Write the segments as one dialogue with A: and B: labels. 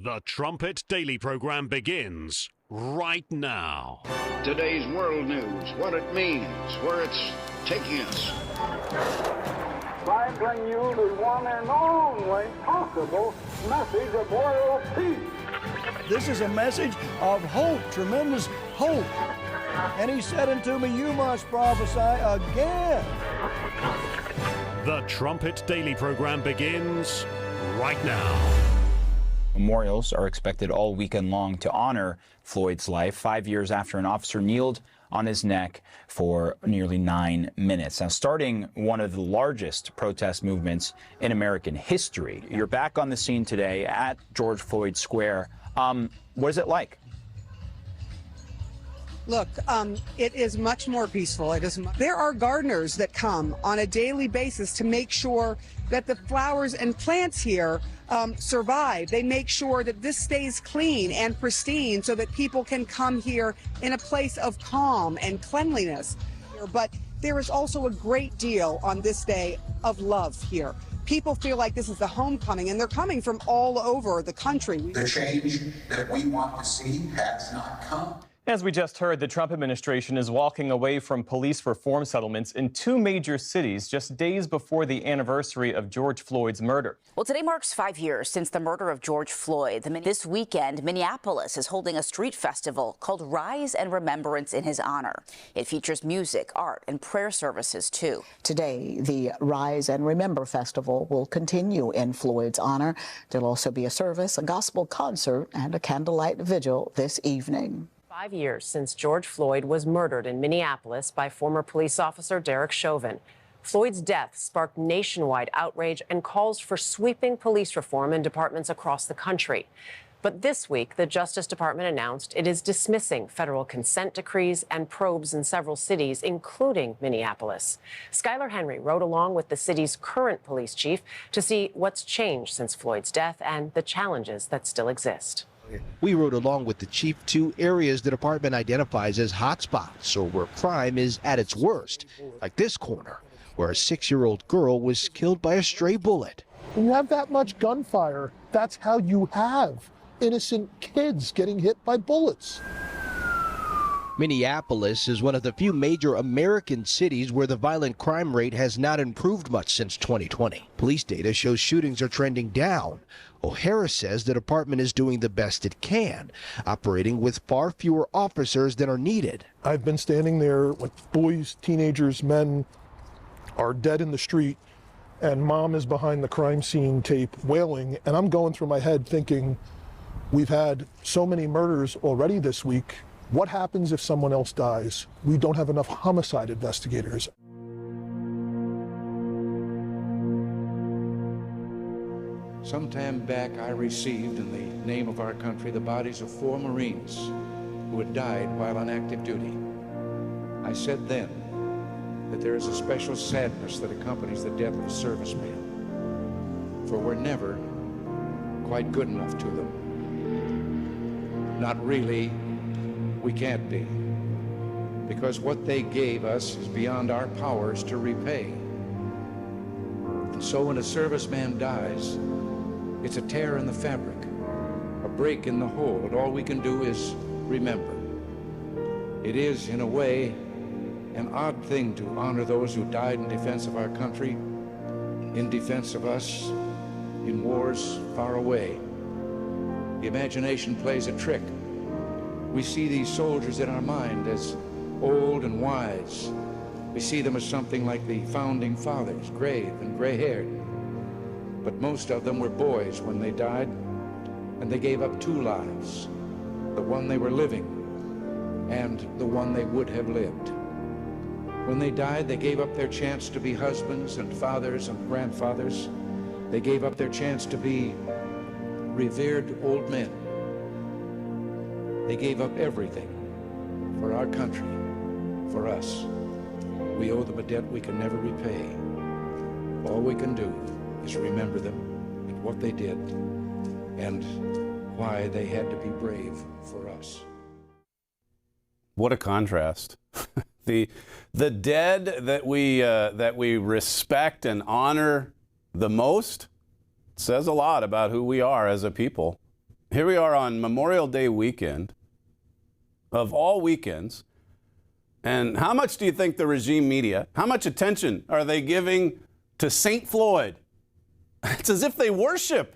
A: The Trumpet Daily program begins right now.
B: Today's world news, what it means, where it's taking us.
C: I bring you the one and only possible message of world peace.
D: This is a message of hope, tremendous hope. And he said unto me, you must prophesy again.
A: The Trumpet Daily program begins right now.
E: Memorials are expected all weekend long to honor Floyd's life, 5 years after an officer kneeled on his neck for nearly 9 minutes. Now, starting one of the largest protest movements in American history. You're back on the scene today at George Floyd Square. What is it like?
F: Look, it is much more peaceful. There are gardeners that come on a daily basis to make sure that the flowers and plants here survive. They make sure that this stays clean and pristine so that people can come here in a place of calm and cleanliness. But there is also a great deal on this day of love here. People feel like this is the homecoming, and they're coming from all over the country.
G: The change that we want to see has not come.
H: As we just heard, the Trump administration is walking away from police reform settlements in two major cities just days before the anniversary of George Floyd's murder.
I: Well, today marks 5 years since the murder of George Floyd. This weekend, Minneapolis is holding a street festival called Rise and Remembrance in his honor. It features music, art, and prayer services, too.
J: Today, the Rise and Remember Festival will continue in Floyd's honor. There'll also be a service, a gospel concert, and a candlelight vigil this evening.
K: 5 years since George Floyd was murdered in Minneapolis by former police officer Derek Chauvin. Floyd's death sparked nationwide outrage and calls for sweeping police reform in departments across the country. But this week, the Justice Department announced it is dismissing federal consent decrees and probes in several cities, including Minneapolis. Skylar Henry rode along with the city's current police chief to see what's changed since Floyd's death and the challenges that still exist.
L: We rode along with the chief to areas the department identifies as hotspots, or where crime is at its worst, like this corner, where a 6-year-old girl was killed by a stray bullet.
M: When you have that much gunfire, that's how you have innocent kids getting hit by bullets.
L: Minneapolis is one of the few major American cities where the violent crime rate has not improved much since 2020. Police data shows shootings are trending down. O'Hara says the department is doing the best it can, operating with far fewer officers than are needed.
M: I've been standing there with boys, teenagers, men are dead in the street, and mom is behind the crime scene tape wailing, and I'm going through my head thinking, we've had so many murders already this week. What happens if someone else dies? We don't have enough homicide investigators.
N: Some time back, I received in the name of our country the bodies of 4 Marines who had died while on active duty. I said then that there is a special sadness that accompanies the death of a serviceman, for we're never quite good enough to them. Not really. We can't be, because what they gave us is beyond our powers to repay. And so when a serviceman dies, it's a tear in the fabric, a break in the whole, and all we can do is remember. It is, in a way, an odd thing to honor those who died in defense of our country, in defense of us, in wars far away. The imagination plays a trick. We see these soldiers in our mind as old and wise. We see them as something like the founding fathers, grave and gray-haired. But most of them were boys when they died, and they gave up 2 lives, the one they were living and the one they would have lived. When they died, they gave up their chance to be husbands and fathers and grandfathers. They gave up their chance to be revered old men. They gave up everything for our country, for us. We owe them a debt we can never repay. All we can do is remember them and what they did and why they had to be brave for us.
O: What a contrast. The dead that we respect and honor the most says a lot about who we are as a people. Here we are on Memorial Day weekend, of all weekends. And how much do you think the regime media, how much attention are they giving to St. Floyd? It's as if they worship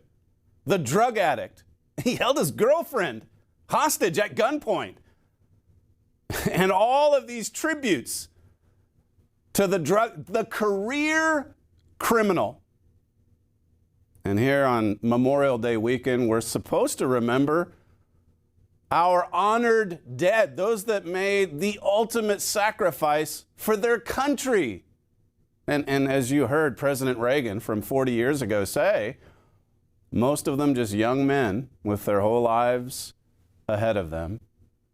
O: the drug addict. He held his girlfriend hostage at gunpoint. And all of these tributes to the career criminal. And here on Memorial Day weekend, we're supposed to remember our honored dead, those that made the ultimate sacrifice for their country. And as you heard President Reagan from 40 years ago say, most of them just young men with their whole lives ahead of them.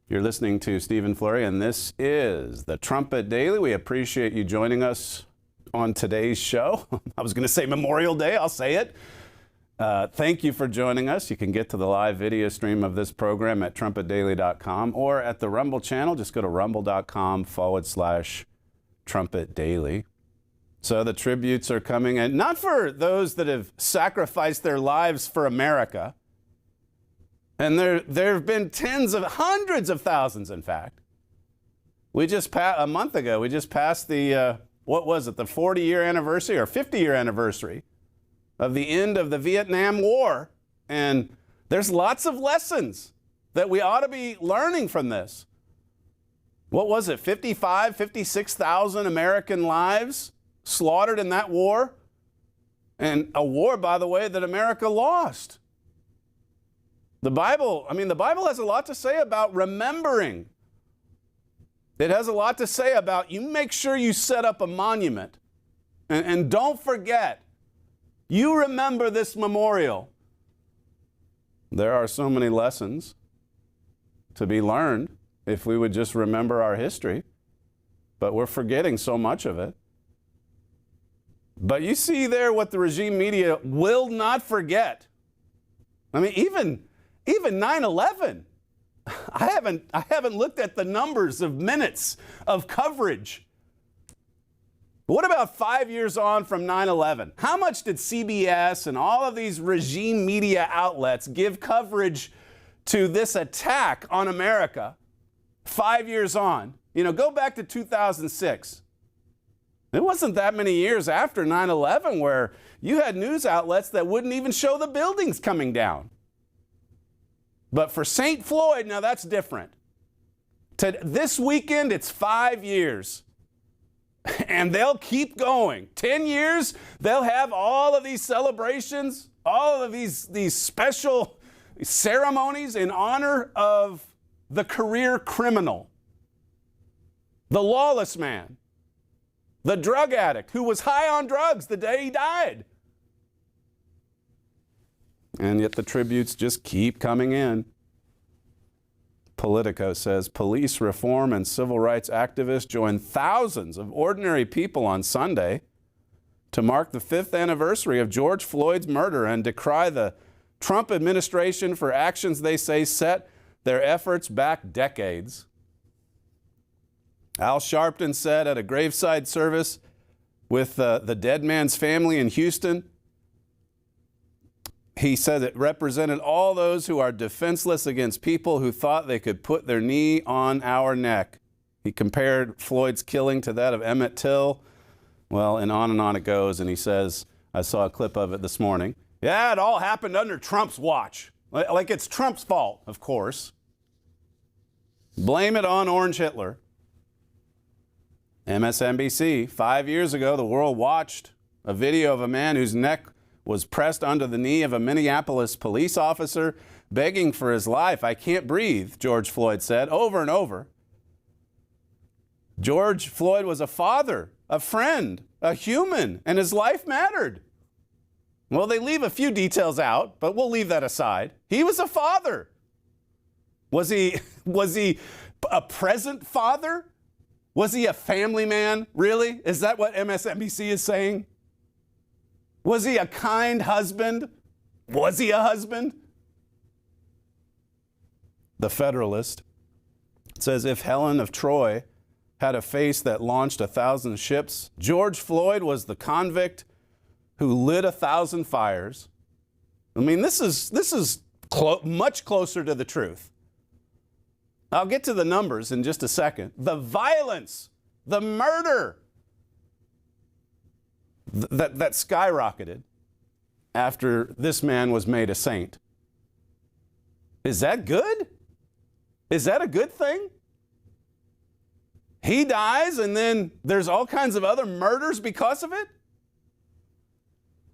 O: You're listening to Stephen Flurry, and this is the Trumpet Daily. We appreciate you joining us on today's show. I was going to say Memorial Day. I'll say it. Thank you for joining us. You can get to the live video stream of this program at trumpetdaily.com or at the Rumble channel. Just go to rumble.com/Trumpet Daily. So the tributes are coming, and not for those that have sacrificed their lives for America. And there have been hundreds of thousands, in fact. We just a month ago, we just passed the, what was it, the 40-year anniversary or 50-year anniversary of the end of the Vietnam War. And there's lots of lessons that we ought to be learning from this. What was it, 56,000 American lives slaughtered in that war? And a war, by the way, that America lost. The Bible has a lot to say about remembering. It has a lot to say about you make sure you set up a monument. And don't forget, you remember this memorial. There are so many lessons to be learned if we would just remember our history. But we're forgetting so much of it. But you see there what the regime media will not forget. I mean, even 9/11. I haven't looked at the numbers of minutes of coverage. What about 5 years on from 9/11? How much did CBS and all of these regime media outlets give coverage to this attack on America 5 years on? You know, go back to 2006. It wasn't that many years after 9/11 where you had news outlets that wouldn't even show the buildings coming down. But for St. Floyd, now that's different. This weekend, it's 5 years. And they'll keep going. 10 years, they'll have all of these celebrations, all of these special ceremonies in honor of the career criminal, the lawless man, the drug addict who was high on drugs the day he died. And yet the tributes just keep coming in. Politico says police reform and civil rights activists joined thousands of ordinary people on Sunday to mark the 5th anniversary of George Floyd's murder and decry the Trump administration for actions they say set their efforts back decades. Al Sharpton said at a graveside service with the dead man's family in Houston, he said it represented all those who are defenseless against people who thought they could put their knee on our neck. He compared Floyd's killing to that of Emmett Till. Well, and on it goes. And he says, I saw a clip of it this morning. Yeah, it all happened under Trump's watch. Like it's Trump's fault, of course. Blame it on Orange Hitler. MSNBC, 5 years ago, the world watched a video of a man whose neck was pressed under the knee of a Minneapolis police officer, begging for his life. I can't breathe, George Floyd said over and over. George Floyd was a father, a friend, a human, and his life mattered. Well, they leave a few details out, but we'll leave that aside. He was a father. Was he a present father? Was he a family man? Really? Is that what MSNBC is saying? Was he a kind husband? Was he a husband? The Federalist says if Helen of Troy had a face that launched 1,000 ships, George Floyd was the convict who lit 1,000 fires. I mean, this is much closer to the truth. I'll get to the numbers in just a second. The violence, the murder that skyrocketed after this man was made a saint. Is that good? Is that a good thing? He dies and then there's all kinds of other murders because of it?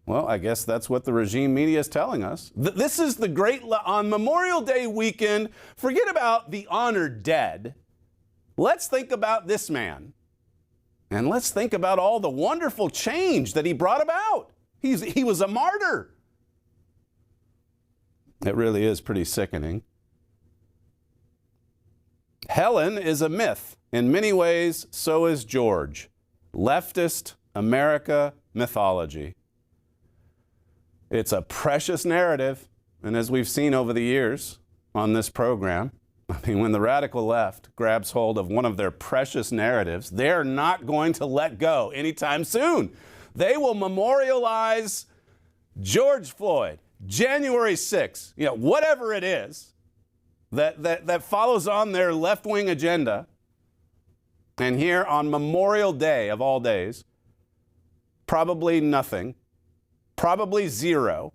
O: Well, I guess that's what the regime media is telling us. This is the great, on Memorial Day weekend, forget about the honored dead. Let's think about this man. And let's think about all the wonderful change that he brought about. He was a martyr. It really is pretty sickening. Helen is a myth. In many ways, so is George. Leftist America mythology. It's a precious narrative, and as we've seen over the years on this program, I mean, when the radical left grabs hold of one of their precious narratives, they're not going to let go anytime soon. They will memorialize George Floyd, January 6th, whatever it is that follows on their left-wing agenda. And here on Memorial Day of all days, probably nothing, probably zero.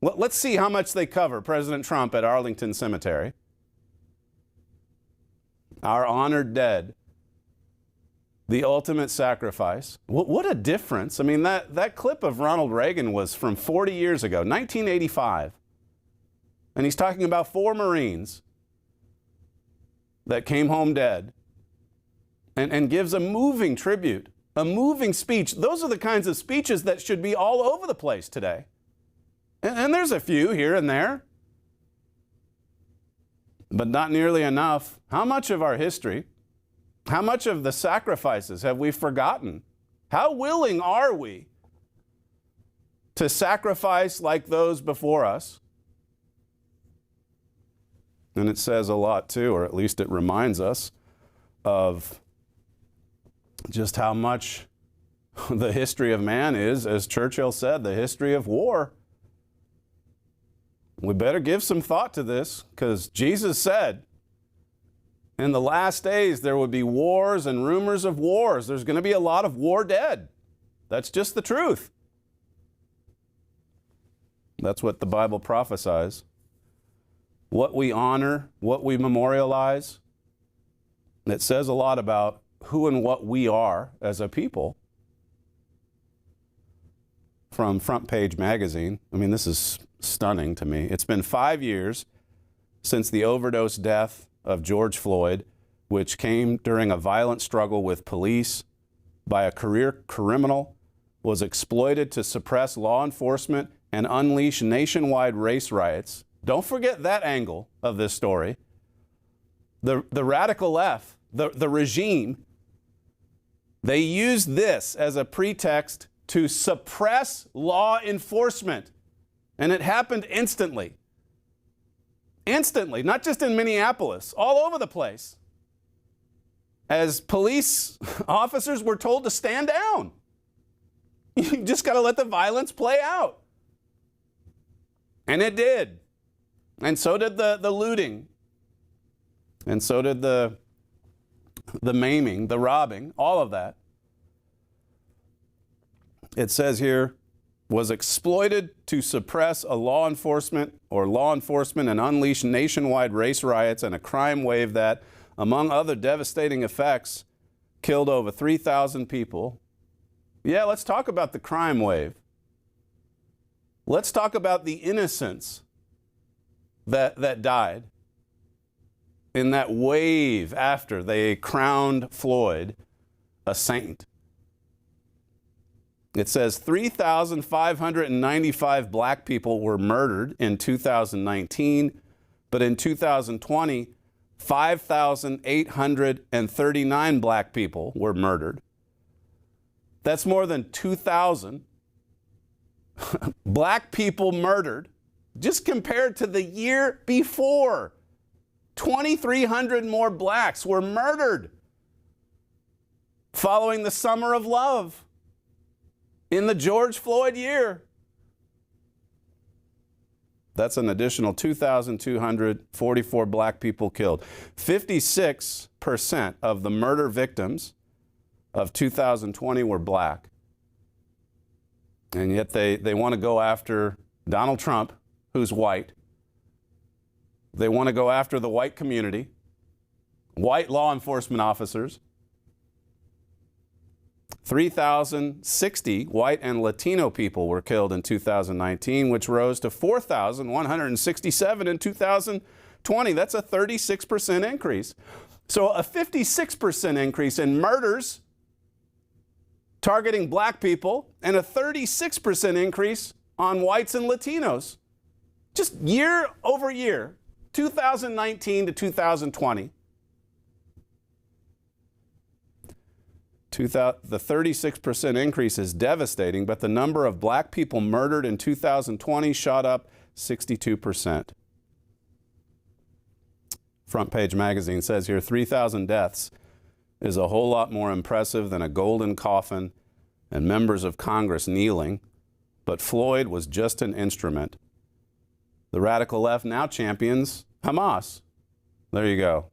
O: Let's see how much they cover President Trump at Arlington Cemetery. Our honored dead, the ultimate sacrifice. What a difference. I mean, that clip of Ronald Reagan was from 40 years ago, 1985. And he's talking about 4 Marines that came home dead and gives a moving tribute, a moving speech. Those are the kinds of speeches that should be all over the place today. And there's a few here and there, but not nearly enough. How much of our history, how much of the sacrifices have we forgotten? How willing are we to sacrifice like those before us? And it says a lot too, or at least it reminds us of just how much the history of man is, as Churchill said, the history of war. We better give some thought to this, because Jesus said in the last days there would be wars and rumors of wars. There's going to be a lot of war dead. That's just the truth. That's what the Bible prophesies. What we honor, what we memorialize, it says a lot about who and what we are as a people. From Front Page Magazine, I mean, this is stunning to me. It's been 5 years since the overdose death of George Floyd, which came during a violent struggle with police by a career criminal, was exploited to suppress law enforcement and unleash nationwide race riots. Don't forget that angle of this story. The radical left, the regime, they used this as a pretext to suppress law enforcement. And it happened instantly. Instantly, not just in Minneapolis, all over the place. As police officers were told to stand down. You just got to let the violence play out. And it did. And so did the looting. And so did the maiming, the robbing, all of that. It says here, was exploited to suppress a law enforcement and unleash nationwide race riots and a crime wave that, among other devastating effects, killed over 3,000 people. Yeah, let's talk about the crime wave. Let's talk about the innocents that died in that wave after they crowned Floyd a saint. It says 3,595 black people were murdered in 2019, but in 2020, 5,839 black people were murdered. That's more than 2,000 black people murdered, just compared to the year before. 2,300 more blacks were murdered following the Summer of Love. In the George Floyd year. That's an additional 2,244 black people killed. 56% of the murder victims of 2020 were black. And yet they want to go after Donald Trump, who's white. They want to go after the white community, white law enforcement officers. 3,060 white and Latino people were killed in 2019, which rose to 4,167 in 2020. That's a 36% increase. So a 56% increase in murders targeting black people and a 36% increase on whites and Latinos. Just year over year, 2019 to 2020. The 36% increase is devastating, but the number of black people murdered in 2020 shot up 62%. Front Page Magazine says here, 3,000 deaths is a whole lot more impressive than a golden coffin and members of Congress kneeling, but Floyd was just an instrument. The radical left now champions Hamas. There you go.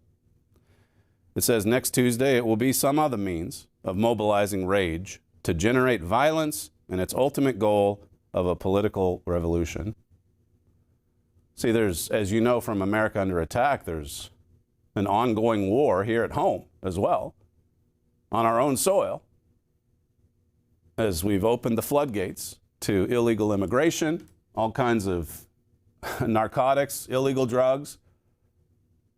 O: It says next Tuesday it will be some other means of mobilizing rage to generate violence and its ultimate goal of a political revolution. See, there's, as you know from America Under Attack, there's an ongoing war here at home as well, on our own soil, as we've opened the floodgates to illegal immigration, all kinds of narcotics, illegal drugs,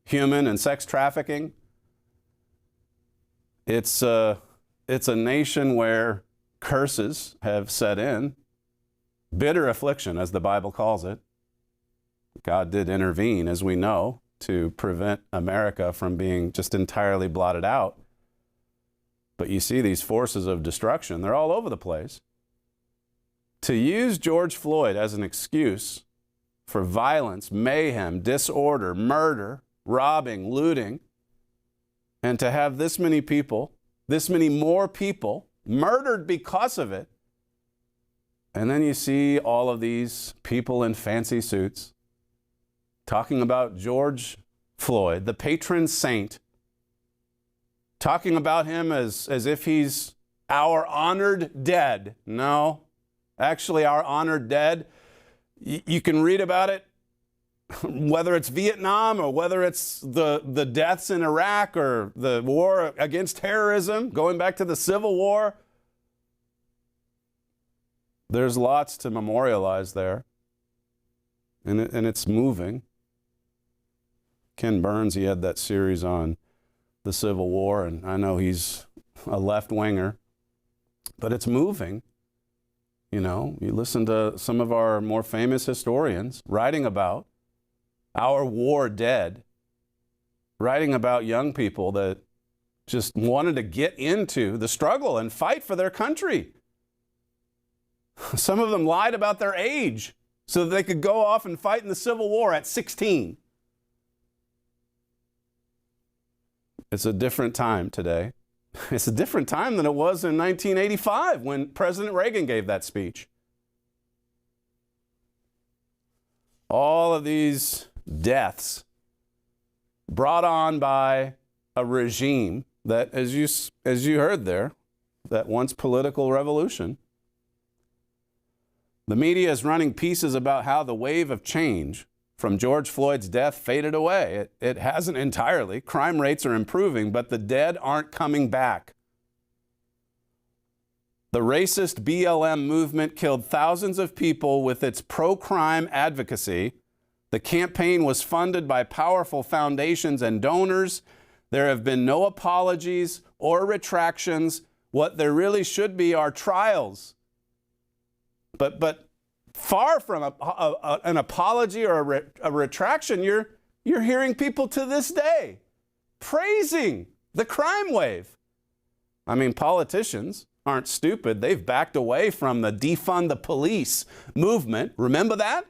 O: human and sex trafficking. It's a nation where curses have set in, bitter affliction, as the Bible calls it. God did intervene, as we know, to prevent America from being just entirely blotted out. But you see these forces of destruction, they're all over the place. To use George Floyd as an excuse for violence, mayhem, disorder, murder, robbing, looting, and to have this many people, this many more people murdered because of it. And then you see all of these people in fancy suits talking about George Floyd, the patron saint, talking about him as if he's our honored dead. No, actually our honored dead, you can read about it, whether it's Vietnam or whether it's the deaths in Iraq or the war against terrorism, going back to the Civil War. There's lots to memorialize there, and it's moving. Ken Burns, he had that series on the Civil War, and I know he's a left-winger, but it's moving. You know, you listen to some of our more famous historians writing about our war dead, writing about young people that just wanted to get into the struggle and fight for their country. Some of them lied about their age so that they could go off and fight in the Civil War at 16. It's a different time today. It's a different time than it was in 1985 when President Reagan gave that speech. All of these deaths brought on by a regime that, as you heard there, that wants political revolution. The media is running pieces about how the wave of change from George Floyd's death faded away. It hasn't entirely. Crime rates are improving, but the dead aren't coming back. The racist BLM movement killed thousands of people with its pro-crime advocacy. The campaign was funded by powerful foundations and donors. There have been no apologies or retractions. What there really should be are trials. But far from an apology or a retraction, you're hearing people to this day praising the crime wave. I mean, politicians aren't stupid. They've backed away from the defund the police movement. Remember that?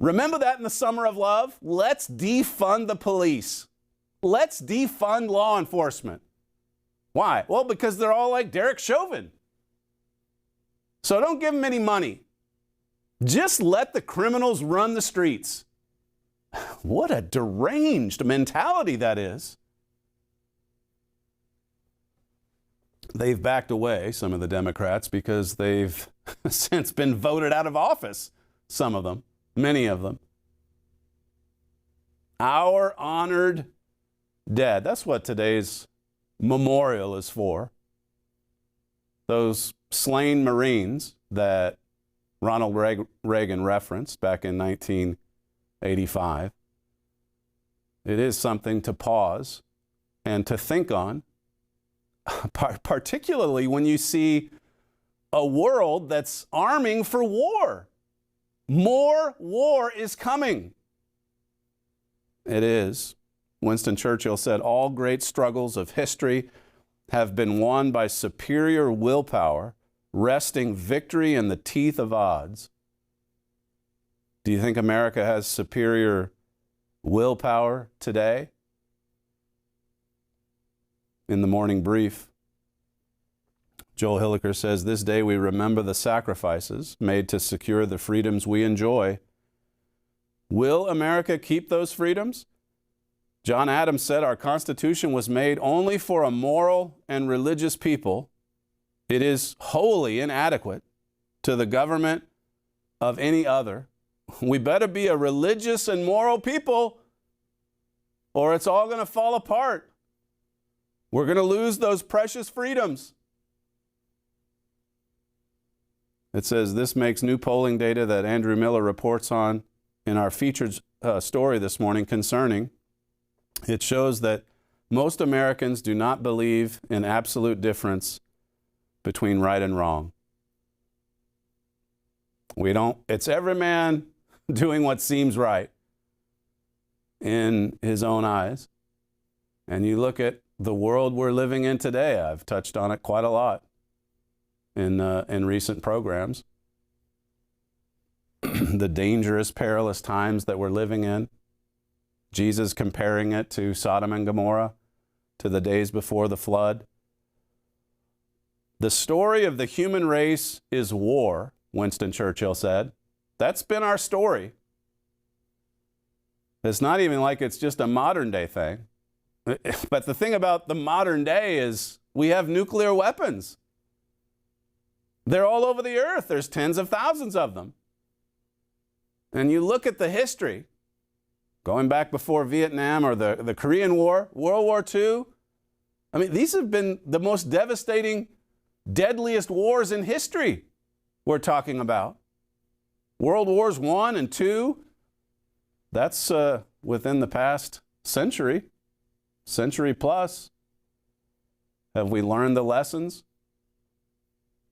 O: Remember that in the summer of love? Let's defund the police. Let's defund law enforcement. Why? Well, because they're all like Derek Chauvin. So don't give them any money. Just let the criminals run the streets. What a deranged mentality that is. They've backed away, some of the Democrats, because they've since been voted out of office. Some of them, many of them. Our honored dead. That's what today's memorial is for. Those slain Marines that Ronald Reagan referenced back in 1985. It is something to pause and to think on, particularly when you see a world that's arming for war. More war is coming. It is. Winston Churchill said, all great struggles of history have been won by superior willpower, wresting victory in the teeth of odds. Do you think America has superior willpower today? In the morning brief, Joel Hilliker says, this day we remember the sacrifices made to secure the freedoms we enjoy. Will America keep those freedoms? John Adams said our Constitution was made only for a moral and religious people. It is wholly inadequate to the government of any other. We better be a religious and moral people, or it's all going to fall apart. We're going to lose those precious freedoms. It says this makes new polling data that Andrew Miller reports on in our featured story this morning concerning. It shows that most Americans do not believe in absolute difference between right and wrong. It's every man doing what seems right in his own eyes. And you look at the world we're living in today, I've touched on it quite a lot in recent programs. The dangerous, perilous times that we're living in. Jesus comparing it to Sodom and Gomorrah, to the days before the flood. The story of the human race is war, Winston Churchill said. That's been our story. It's not even like it's just a modern day thing. But the thing about the modern day is we have nuclear weapons. They're all over the earth. There's tens of thousands of them. And you look at the history, going back before Vietnam or the Korean War, World War II. I mean, these have been the most devastating, deadliest wars in history we're talking about. World Wars I and II, that's within the past century plus. Have we learned the lessons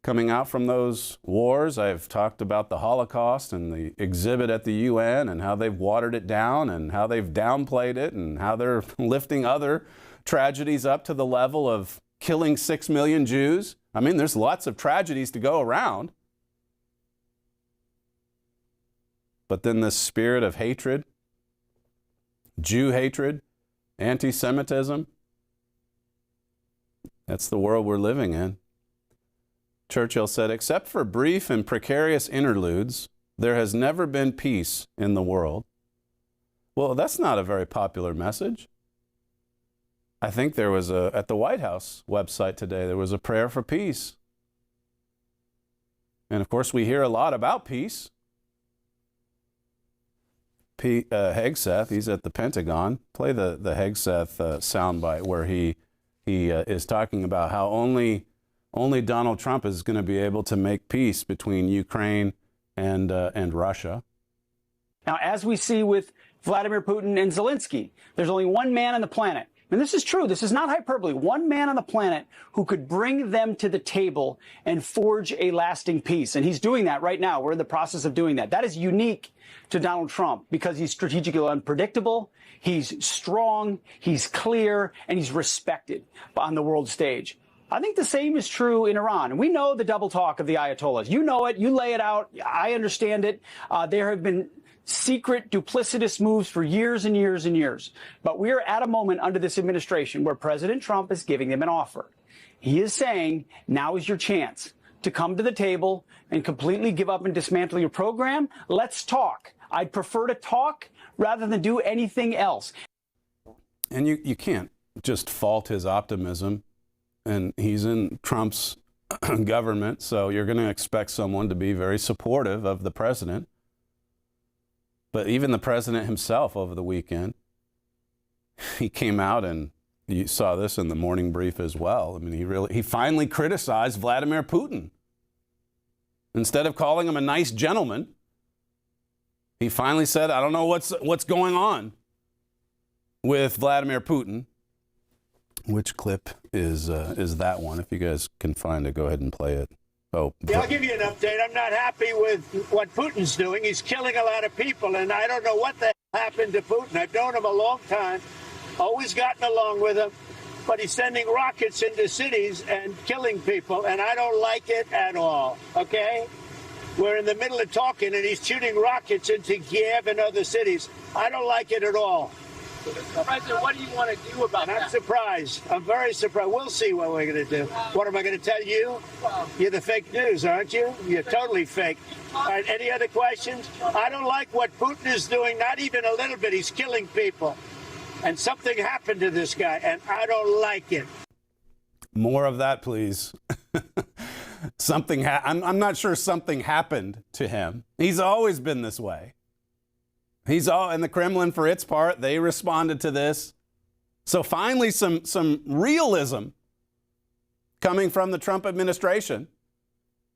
O: coming out from those wars? I've talked about the Holocaust and the exhibit at the UN and how they've watered it down and how they've downplayed it and how they're lifting other tragedies up to the level of killing 6 million Jews. I mean, there's lots of tragedies to go around. But then this spirit of hatred, Jew hatred, anti-Semitism, that's the world we're living in. Churchill said, except for brief and precarious interludes, there has never been peace in the world. Well, that's not a very popular message. I think there was at the White House website today, there was a prayer for peace. And of course, we hear a lot about peace. Hegseth, he's at the Pentagon. Play the Hegseth soundbite where he is talking about how only Donald Trump is going to be able to make peace between Ukraine and Russia.
P: Now, as we see with Vladimir Putin and Zelensky, there's only one man on the planet, and this is true, this is not hyperbole, one man on the planet who could bring them to the table and forge a lasting peace. And he's doing that right now. We're in the process of doing that. That is unique to Donald Trump because he's strategically unpredictable, he's strong, he's clear, and he's respected on the world stage. I think the same is true in Iran. We know the double talk of the Ayatollahs. You know it. You lay it out. I understand it. There have been secret, duplicitous moves for years and years and years. But we are at a moment under this administration where President Trump is giving them an offer. He is saying, now is your chance. to come to the table and completely give up and dismantle your program, let's talk. I'd prefer to talk rather than do anything else.
O: And you can't just fault his optimism. And he's in Trump's government, so you're going to expect someone to be very supportive of the president. But even the president himself over the weekend, he came out, and you saw this in the morning brief as well. I mean, he finally criticized Vladimir Putin. Instead of calling him a nice gentleman, he finally said, I don't know what's going on with Vladimir Putin. Which clip is that one? If you guys can find it, go ahead and play it. Oh,
Q: yeah, I'll give you an update. I'm not happy with what Putin's doing. He's killing a lot of people, and I don't know what the hell happened to Putin. I've known him a long time, always gotten along with him, but he's sending rockets into cities and killing people, and I don't like it at all, okay? We're in the middle of talking, and he's shooting rockets into Kiev and other cities. I don't like it at all.
R: President, what do you want to do about that?
Q: I'm surprised. I'm very surprised. We'll see what we're going to do. What am I going to tell you? You're the fake news, aren't you? You're totally fake. All right, any other questions? I don't like what Putin is doing, not even a little bit. He's killing people. And something happened to this guy, and I don't like it.
O: More of that, please. I'm not sure something happened to him. He's always been this way. And the Kremlin, for its part, they responded to this. So finally, some realism coming from the Trump administration.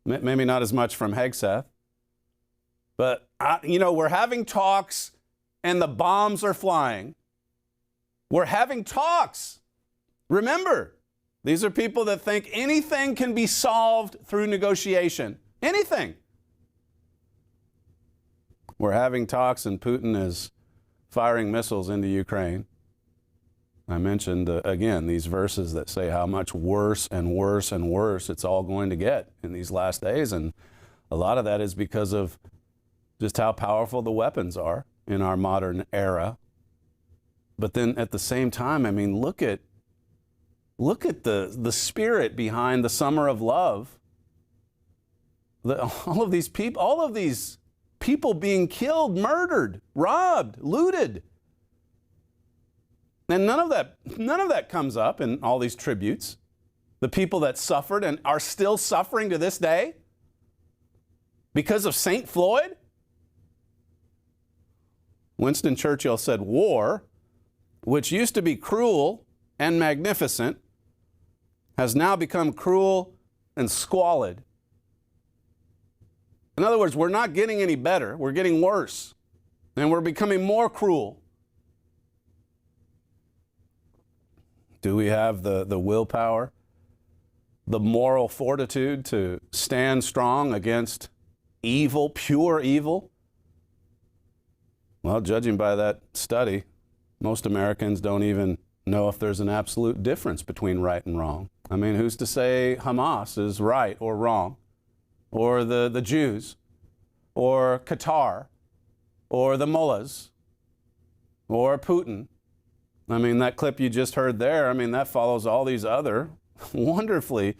O: Maybe not as much from Hegseth. But, we're having talks and the bombs are flying. We're having talks. Remember, these are people that think anything can be solved through negotiation. Anything. We're having talks, and Putin is firing missiles into Ukraine. I mentioned, again, these verses that say how much worse and worse and worse it's all going to get in these last days. And a lot of that is because of just how powerful the weapons are in our modern era. But then at the same time, I mean, look at the spirit behind the summer of love. All of these people being killed, murdered, robbed, looted. And none of that comes up in all these tributes. The people that suffered and are still suffering to this day because of St. Floyd. Winston Churchill said, war, which used to be cruel and magnificent, has now become cruel and squalid. In other words, we're not getting any better. We're getting worse. And we're becoming more cruel. Do we have the willpower, the moral fortitude to stand strong against evil, pure evil? Well, judging by that study, most Americans don't even know if there's an absolute difference between right and wrong. I mean, who's to say Hamas is right or wrong? Or the Jews, or Qatar, or the mullahs, or Putin. I mean, that clip you just heard there, I mean, that follows all these other wonderfully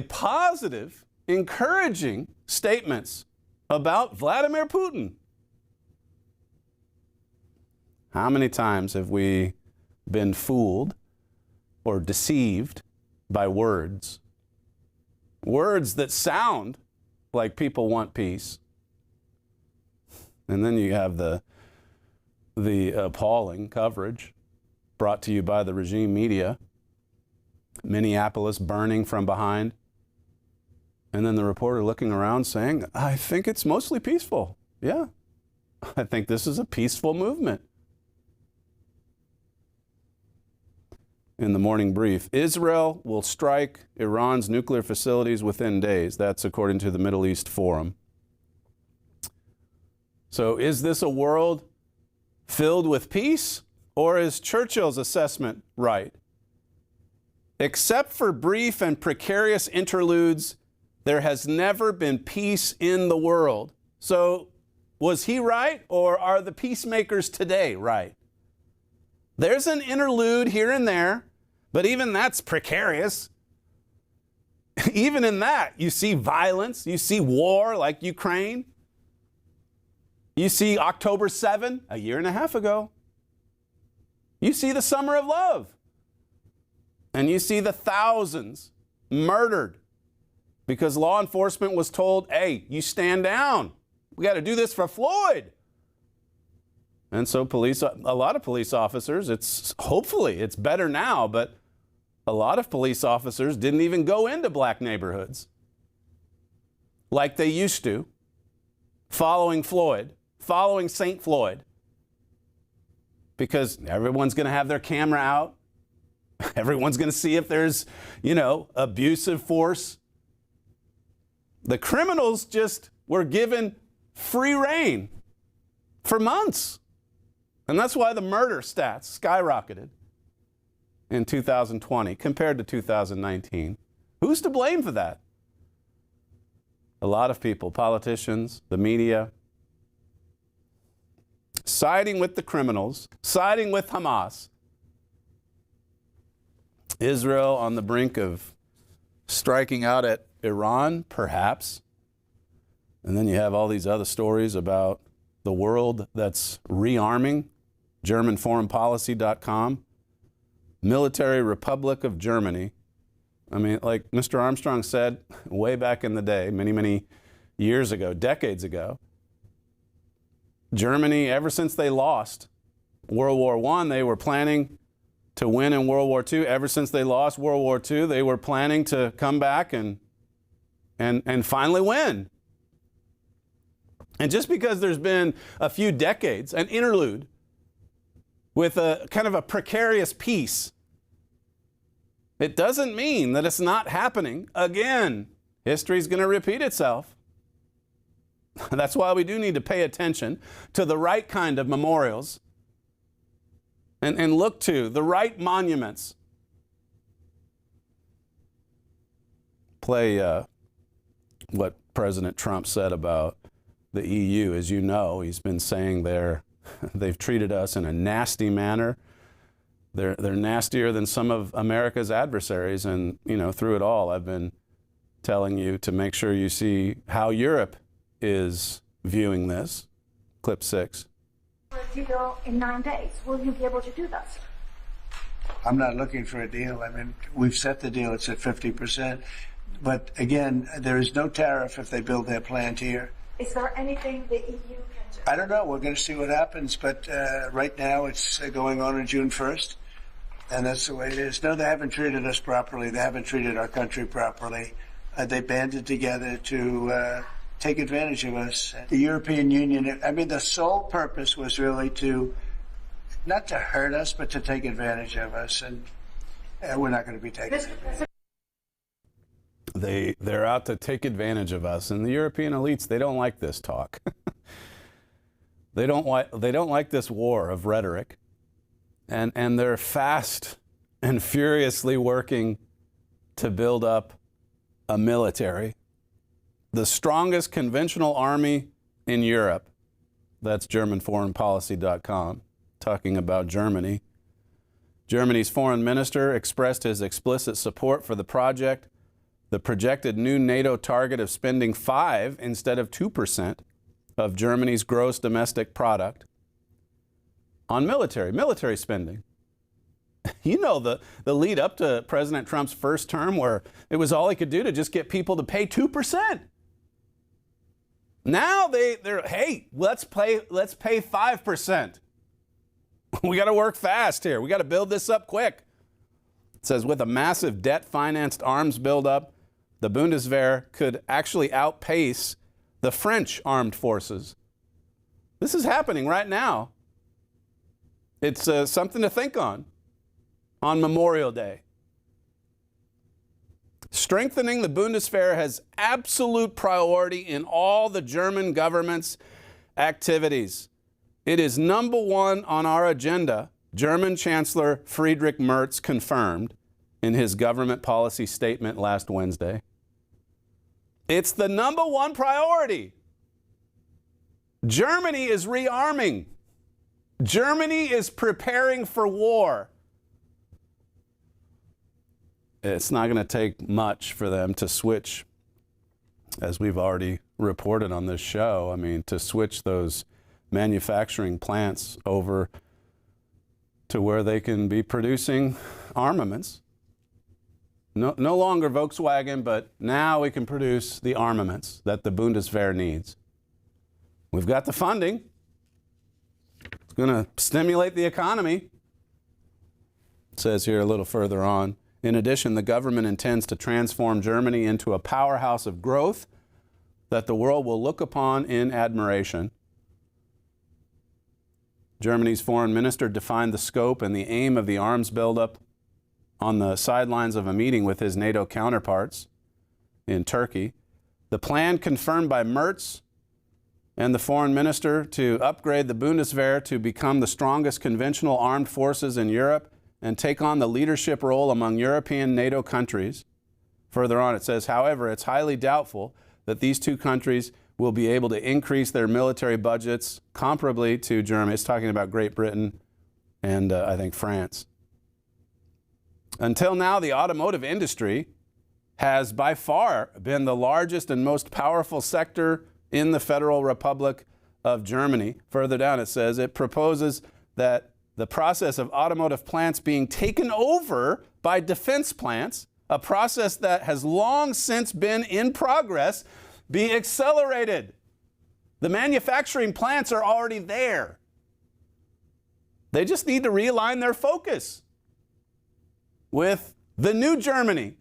O: positive, encouraging statements about Vladimir Putin. How many times have we been fooled or deceived by words? Words that sound like people want peace. And then you have the appalling coverage brought to you by the regime media. Minneapolis burning from behind. And then the reporter looking around saying, I think it's mostly peaceful. Yeah, I think this is a peaceful movement. In the morning brief, Israel will strike Iran's nuclear facilities within days. That's according to the Middle East Forum. So is this a world filled with peace, or is Churchill's assessment right? Except for brief and precarious interludes, there has never been peace in the world. So was he right, or are the peacemakers today right? There's an interlude here and there, but even that's precarious. even in that, you see violence, you see war like Ukraine. You see October 7, a year and a half ago. You see the Summer of Love. And you see the thousands murdered because law enforcement was told, hey, you stand down. We got to do this for Floyd. And so a lot of police officers, hopefully it's better now, but a lot of police officers didn't even go into black neighborhoods like they used to, following Floyd, following St. Floyd, because everyone's going to have their camera out. Everyone's going to see if there's, abusive force. The criminals just were given free rein for months. And that's why the murder stats skyrocketed in 2020 compared to 2019. Who's to blame for that? A lot of people, politicians, the media, siding with the criminals, siding with Hamas. Israel on the brink of striking out at Iran, perhaps. And then you have all these other stories about the world that's rearming. GermanForeignPolicy.com. Military Republic of Germany. I mean, like Mr. Armstrong said way back in the day, many, many years ago, decades ago, Germany, ever since they lost World War I, they were planning to win in World War II. Ever since they lost World War II, they were planning to come back and finally win. And just because there's been a few decades, an interlude, with a kind of a precarious peace, it doesn't mean that it's not happening again. History's going to repeat itself. That's why we do need to pay attention to the right kind of memorials and look to the right monuments. Play what President Trump said about the EU. As you know, he's been saying they've treated us in a nasty manner. They're nastier than some of America's adversaries. And, through it all, I've been telling you to make sure you see how Europe is viewing this. Clip 6.
S: For a deal in 9 days, will you be able to do that?
T: I'm not looking for a deal. I mean, we've set the deal. It's at 50%. But again, there is no tariff if they build their plant here.
S: Is there anything the EU can do?
T: I don't know. We're going to see what happens. But right now it's going on June 1st. And that's the way it is. No, they haven't treated us properly. They haven't treated our country properly. They banded together to take advantage of us. The European Union, I mean, the sole purpose was really not to hurt us, but to take advantage of us. And we're not going to be taken advantage of.
O: They're out to take advantage of us. And the European elites, they don't like this talk. They don't like this war of rhetoric. And they're fast and furiously working to build up a military. The strongest conventional army in Europe. That's GermanForeignPolicy.com, talking about Germany. Germany's foreign minister expressed his explicit support for the project. The projected new NATO target of spending 5% instead of 2% of Germany's gross domestic product on military spending. You know, the lead up to President Trump's first term, where it was all he could do to just get people to pay 2%. Now they're hey, let's pay 5%. We got to work fast here. We got to build this up quick. It says with a massive debt-financed arms buildup, the Bundeswehr could actually outpace the French armed forces. This is happening right now. It's something to think on Memorial Day. Strengthening the Bundeswehr has absolute priority in all the German government's activities. It is number one on our agenda, German Chancellor Friedrich Merz confirmed in his government policy statement last Wednesday. It's the number one priority. Germany is rearming. Germany is preparing for war. it's not going to take much for them to switch, as we've already reported on this show, I mean, to switch those manufacturing plants over to where they can be producing armaments. No longer Volkswagen, but now we can produce the armaments that the Bundeswehr needs. We've got the funding. It's going to stimulate the economy. It says here a little further on. In addition, the government intends to transform Germany into a powerhouse of growth that the world will look upon in admiration. Germany's foreign minister defined the scope and the aim of the arms buildup on the sidelines of a meeting with his NATO counterparts in Turkey. The plan confirmed by Merz and the foreign minister to upgrade the Bundeswehr to become the strongest conventional armed forces in Europe and take on the leadership role among European NATO countries. Further on it says, however, it's highly doubtful that these two countries will be able to increase their military budgets comparably to Germany. It's talking about Great Britain and I think France. Until now, the automotive industry has by far been the largest and most powerful sector in the Federal Republic of Germany. Further down it says it proposes that the process of automotive plants being taken over by defense plants, a process that has long since been in progress, be accelerated. The manufacturing plants are already there. They just need to realign their focus with the new Germany,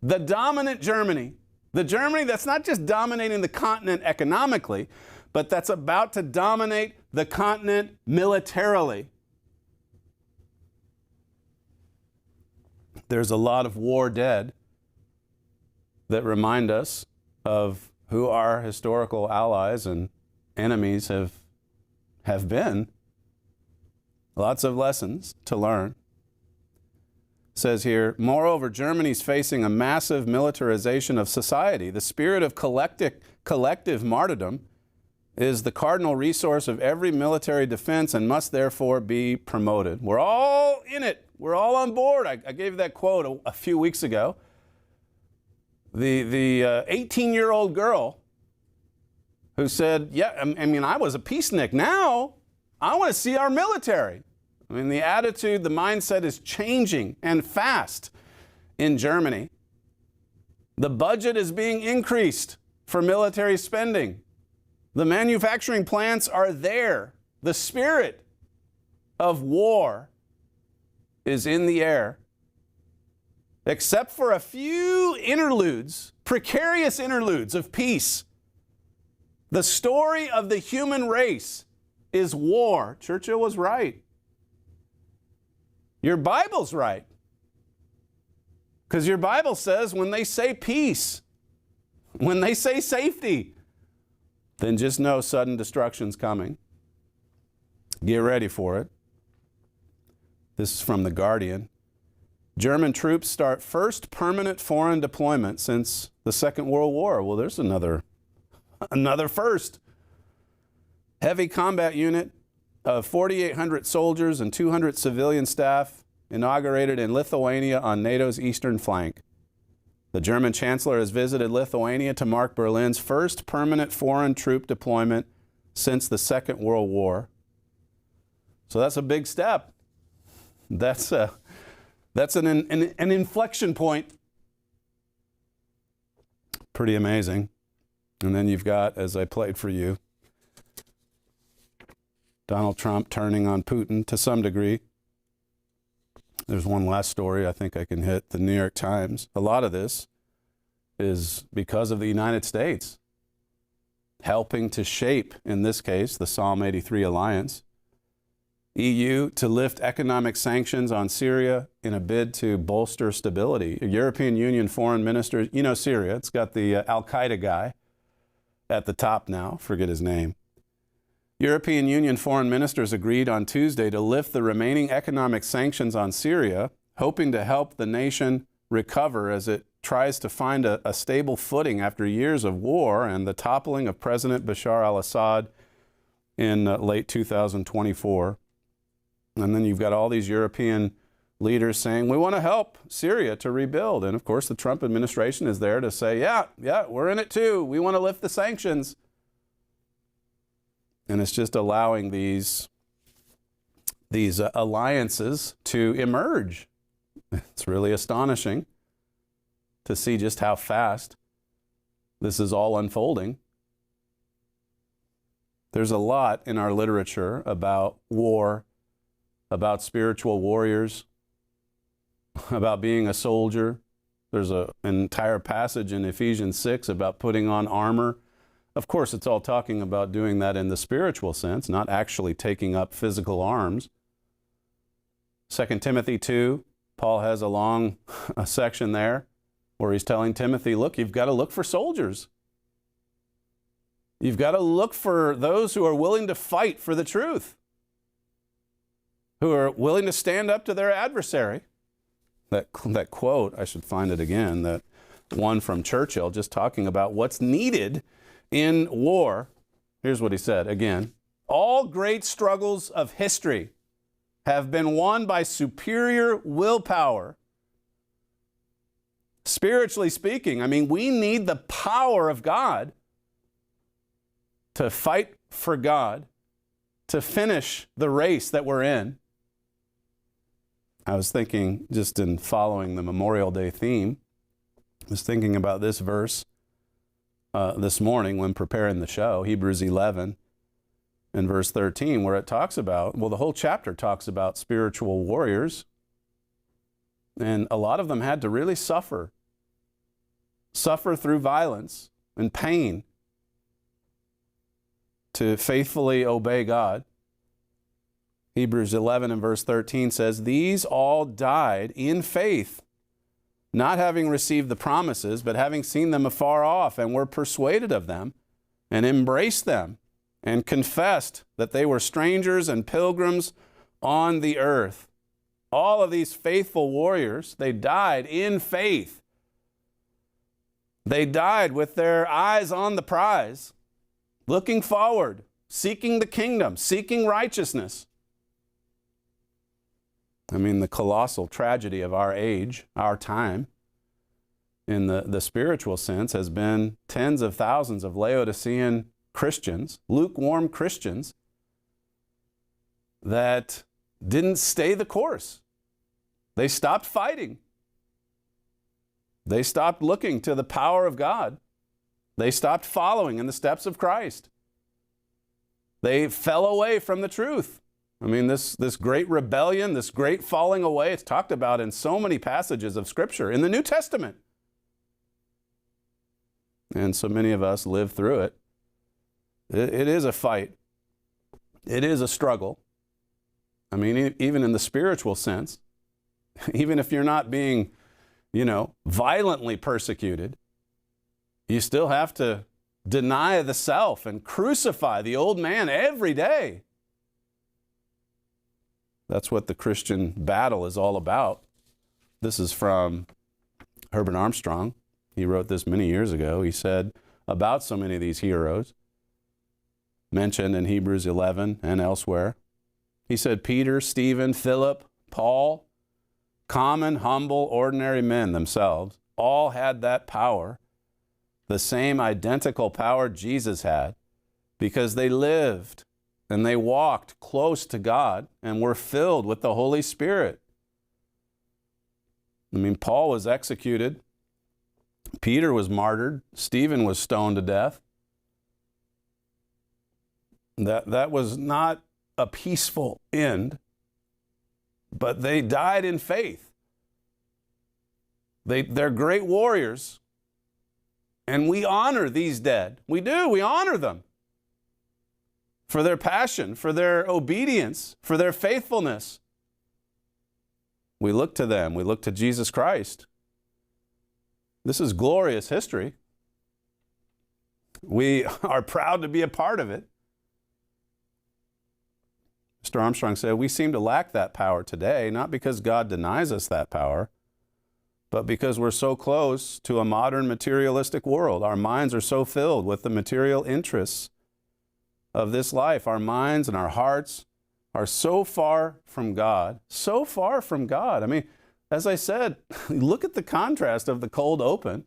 O: the dominant Germany, the Germany that's not just dominating the continent economically, but that's about to dominate the continent militarily. There's a lot of war dead that remind us of who our historical allies and enemies have been. Lots of lessons to learn. It says here, moreover, Germany's facing a massive militarization of society. The spirit of collective martyrdom is the cardinal resource of every military defense and must therefore be promoted. We're all in it. We're all on board. I gave that quote a few weeks ago. The 18-year-old girl who said, yeah, I mean, I was a peacenik. Now I want to see our military. I mean, the attitude, the mindset is changing and fast in Germany. The budget is being increased for military spending. The manufacturing plants are there. The spirit of war is in the air. Except for a few interludes, precarious interludes of peace. The story of the human race is war. Churchill was right. Your Bible's right. Because your Bible says when they say peace, when they say safety, then just know sudden destruction's coming. Get ready for it. This is from The Guardian. German troops start first permanent foreign deployment since the Second World War. Well, there's another first. Heavy combat unit of 4,800 soldiers and 200 civilian staff inaugurated in Lithuania on NATO's eastern flank. The German chancellor has visited Lithuania to mark Berlin's first permanent foreign troop deployment since the Second World War. So that's a big step. That's an inflection point. Pretty amazing. And then you've got, as I played for you, Donald Trump turning on Putin to some degree. There's one last story I think I can hit, the New York Times. A lot of this is because of the United States helping to shape, in this case, the Psalm 83 alliance. EU to lift economic sanctions on Syria in a bid to bolster stability. European Union foreign ministers, you know Syria, it's got the Al-Qaeda guy at the top now, forget his name. European Union foreign ministers agreed on Tuesday to lift the remaining economic sanctions on Syria, hoping to help the nation recover as it tries to find a stable footing after years of war and the toppling of President Bashar al-Assad in late 2024. And then you've got all these European leaders saying, we want to help Syria to rebuild. And of course, the Trump administration is there to say, yeah, we're in it too. We want to lift the sanctions. And it's just allowing these alliances to emerge. It's really astonishing to see just how fast this is all unfolding. There's a lot in our literature about war, about spiritual warriors, about being a soldier. There's an entire passage in Ephesians 6 about putting on armor. Of course, it's all talking about doing that in the spiritual sense, not actually taking up physical arms. 2 Timothy 2, Paul has a section there where he's telling Timothy, look, you've got to look for soldiers. You've got to look for those who are willing to fight for the truth, who are willing to stand up to their adversary. That quote, I should find it again, that one from Churchill, just talking about what's needed in war. Here's what he said again. All great struggles of history have been won by superior willpower. Spiritually speaking, I mean, we need the power of God to fight for God, to finish the race that we're in. I was thinking, just in following the Memorial Day theme, I was thinking about this verse this morning when preparing the show, Hebrews 11 and verse 13, where it talks about, well, the whole chapter talks about spiritual warriors. And a lot of them had to really suffer through violence and pain to faithfully obey God. Hebrews 11 and verse 13 says, these all died in faith, not having received the promises, but having seen them afar off, and were persuaded of them, and embraced them, and confessed that they were strangers and pilgrims on the earth. All of these faithful warriors, they died in faith. They died with their eyes on the prize, looking forward, seeking the kingdom, seeking righteousness. I mean, the colossal tragedy of our age, our time, in the spiritual sense, has been tens of thousands of Laodicean Christians, lukewarm Christians, that didn't stay the course. They stopped fighting. They stopped looking to the power of God. They stopped following in the steps of Christ. They fell away from the truth. I mean, this great rebellion, this great falling away, it's talked about in so many passages of Scripture in the New Testament. And so many of us live through it. It is a fight. It is a struggle. I mean, even in the spiritual sense, even if you're not being, violently persecuted, you still have to deny the self and crucify the old man every day. That's what the Christian battle is all about. This is from Herbert Armstrong. He wrote this many years ago. He said about so many of these heroes mentioned in Hebrews 11 and elsewhere. He said Peter, Stephen, Philip, Paul, common, humble, ordinary men themselves, all had that power, the same identical power Jesus had, because they lived and they walked close to God and were filled with the Holy Spirit. I mean, Paul was executed. Peter was martyred. Stephen was stoned to death. That was not a peaceful end, but they died in faith. They're great warriors, and we honor these dead. We do. We honor them for their passion, for their obedience, for their faithfulness. We look to them. We look to Jesus Christ. This is glorious history. We are proud to be a part of it. Mr. Armstrong said, we seem to lack that power today, not because God denies us that power, but because we're so close to a modern materialistic world. Our minds are so filled with the material interests of this life. Our minds and our hearts are so far from God, so far from God. I mean, as I said, look at the contrast of the cold open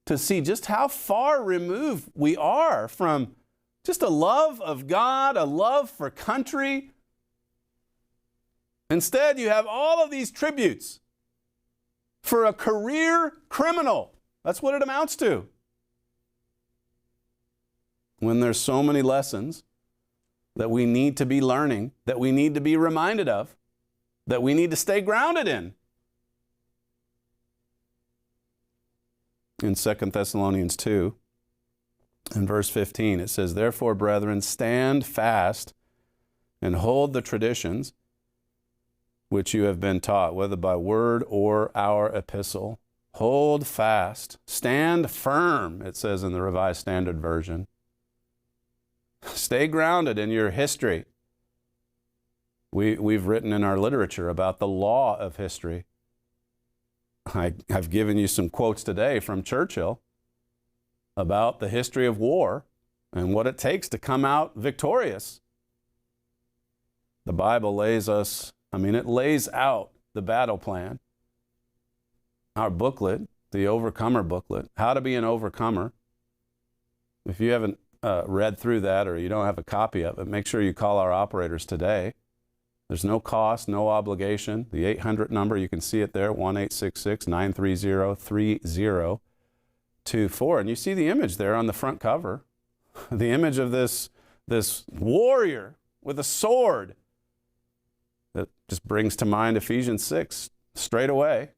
O: to see just how far removed we are from just a love of God, a love for country. Instead, you have all of these tributes for a career criminal. That's what it amounts to. When there's so many lessons that we need to be learning, that we need to be reminded of, that we need to stay grounded in. In 2 Thessalonians 2, in verse 15, it says, "Therefore, brethren, stand fast and hold the traditions which you have been taught, whether by word or our epistle." Hold fast. Stand firm, it says in the Revised Standard Version. Stay grounded in your history. We've written in our literature about the law of history. I've given you some quotes today from Churchill about the history of war and what it takes to come out victorious. The Bible lays out the battle plan. Our booklet, the Overcomer booklet, How to Be an Overcomer. If you haven't read through that or you don't have a copy of it, make sure you call our operators today. There's no cost, no obligation. The 800 number, you can see it there, 1-866-930-3024. And you see the image there on the front cover, the image of this warrior with a sword. That just brings to mind Ephesians 6 straight away.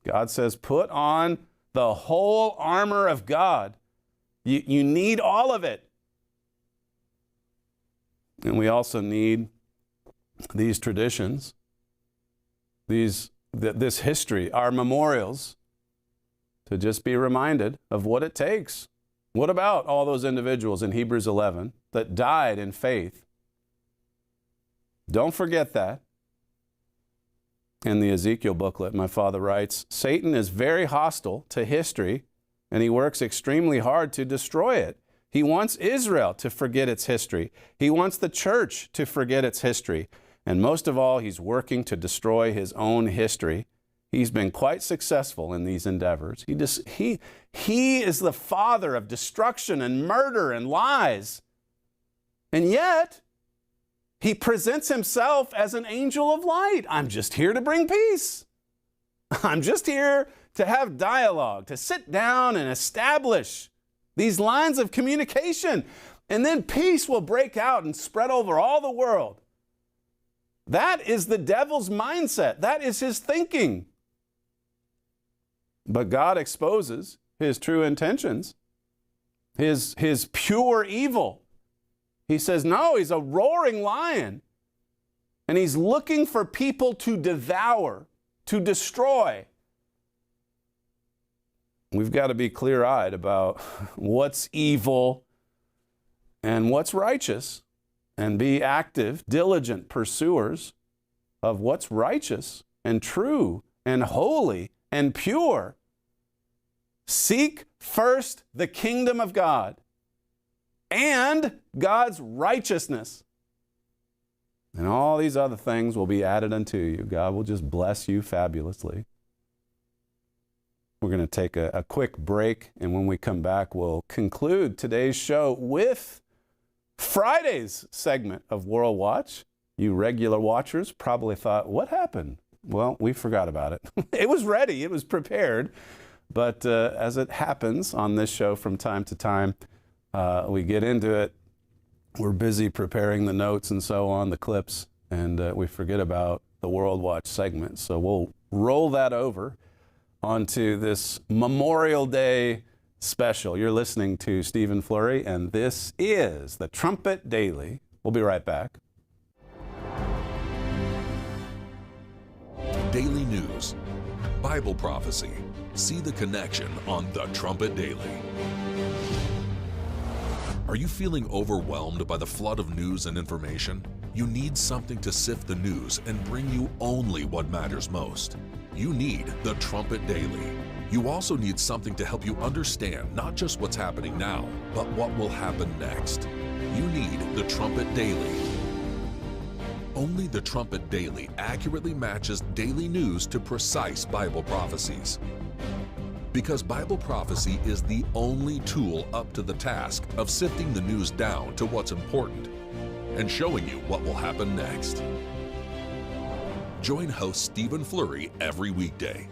O: God says, put on the whole armor of God. You need all of it. And we also need these traditions, this history, our memorials, to just be reminded of what it takes. What about all those individuals in Hebrews 11 that died in faith? Don't forget that. In the Ezekiel booklet, my father writes, Satan is very hostile to history, and he works extremely hard to destroy it. He wants Israel to forget its history. He wants the church to forget its history. And most of all, he's working to destroy his own history. He's been quite successful in these endeavors. He is the father of destruction and murder and lies. And yet, he presents himself as an angel of light. I'm just here to bring peace. I'm just here to have dialogue, to sit down and establish these lines of communication. And then peace will break out and spread over all the world. That is the devil's mindset. That is his thinking. But God exposes his true intentions, his pure evil. He says, no, he's a roaring lion. And he's looking for people to devour, to destroy. We've got to be clear-eyed about what's evil and what's righteous, and be active, diligent pursuers of what's righteous and true and holy and pure. Seek first the kingdom of God and God's righteousness, and all these other things will be added unto you. God will just bless you fabulously. We're going to take a quick break, and when we come back, we'll conclude today's show with Friday's segment of WorldWatch. You regular watchers probably thought, what happened? Well, we forgot about it. It was ready. It was prepared. But as it happens on this show from time to time, we get into it. We're busy preparing the notes and so on, the clips, and we forget about the WorldWatch segment. So we'll roll that over onto this Memorial Day special. You're listening to Stephen Flurry, and this is the Trumpet Daily. We'll be right back.
U: Daily news, Bible prophecy. See the connection on the Trumpet Daily. Are you feeling overwhelmed by the flood of news and information? You need something to sift the news and bring you only what matters most. You need the Trumpet Daily. You also need something to help you understand not just what's happening now, but what will happen next. You need the Trumpet Daily. Only the Trumpet Daily accurately matches daily news to precise Bible prophecies. Because Bible prophecy is the only tool up to the task of sifting the news down to what's important and showing you what will happen next. Join host Stephen Flurry every weekday.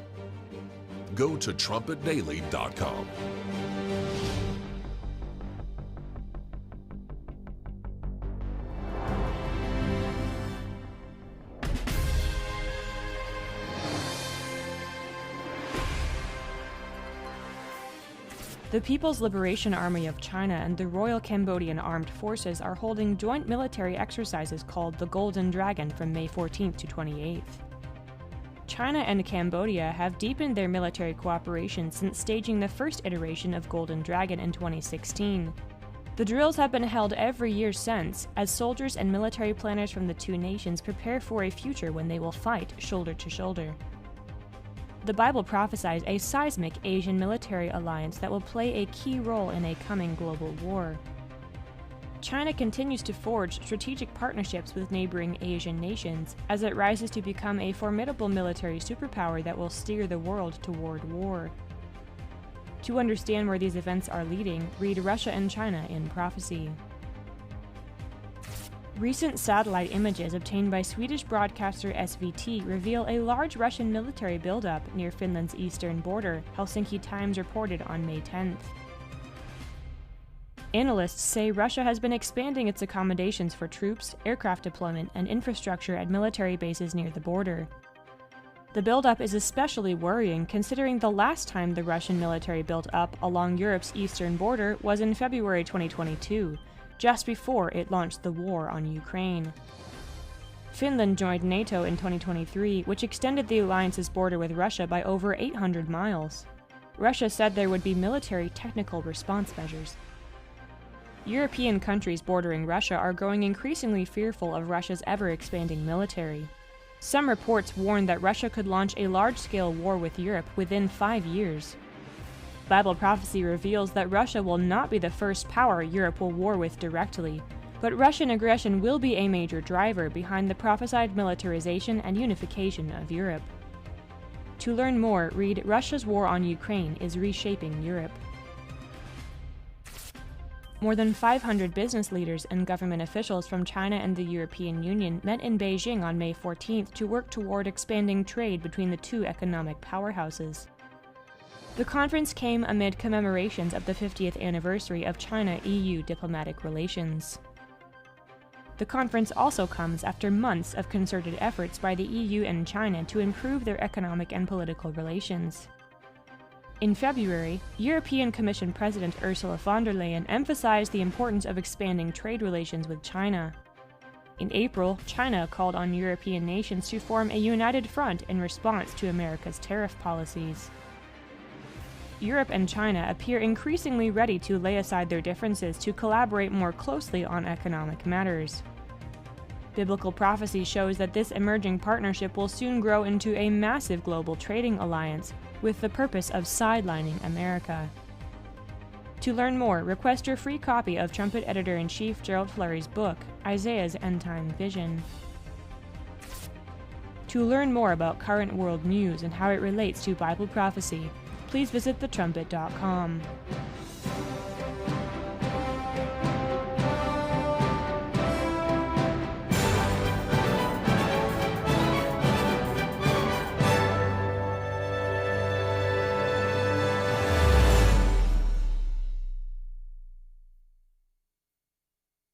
U: Go to trumpetdaily.com.
B: The People's Liberation Army of China and the Royal Cambodian Armed Forces are holding joint military exercises called the Golden Dragon from May 14th to 28th. China and Cambodia have deepened their military cooperation since staging the first iteration of Golden Dragon in 2016. The drills have been held every year since, as soldiers and military planners from the two nations prepare for a future when they will fight shoulder to shoulder. The Bible prophesies a seismic Asian military alliance that will play a key role in a coming global war. China continues to forge strategic partnerships with neighboring Asian nations as it rises to become a formidable military superpower that will steer the world toward war. To understand where these events are leading, read Russia and China in Prophecy. Recent satellite images obtained by Swedish broadcaster SVT reveal a large Russian military buildup near Finland's eastern border, Helsinki Times reported on May 10th. Analysts say Russia has been expanding its accommodations for troops, aircraft deployment, and infrastructure at military bases near the border. The buildup is especially worrying considering the last time the Russian military built up along Europe's eastern border was in February 2022. Just before it launched the war on Ukraine. Finland joined NATO in 2023, which extended the alliance's border with Russia by over 800 miles. Russia said there would be military technical response measures. European countries bordering Russia are growing increasingly fearful of Russia's ever-expanding military. Some reports warn that Russia could launch a large-scale war with Europe within 5 years. Bible prophecy reveals that Russia will not be the first power Europe will war with directly, but Russian aggression will be a major driver behind the prophesied militarization and unification of Europe. To learn more, read Russia's War on Ukraine is Reshaping Europe. More than 500 business leaders and government officials from China and the European Union met in Beijing on May 14th to work toward expanding trade between the two economic powerhouses. The conference came amid commemorations of the 50th anniversary of China-EU diplomatic relations. The conference also comes after months of concerted efforts by the EU and China to improve their economic and political relations. In February, European Commission President Ursula von der Leyen emphasized the importance of expanding trade relations with China. In April, China called on European nations to form a united front in response to America's tariff policies. Europe and China appear increasingly ready to lay aside their differences to collaborate more closely on economic matters. Biblical prophecy shows that this emerging partnership will soon grow into a massive global trading alliance with the purpose of sidelining America. To learn more, request your free copy of Trumpet Editor-in-Chief Gerald Flurry's book, Isaiah's End Time Vision. To learn more about current world news and how it relates to Bible prophecy, please visit thetrumpet.com.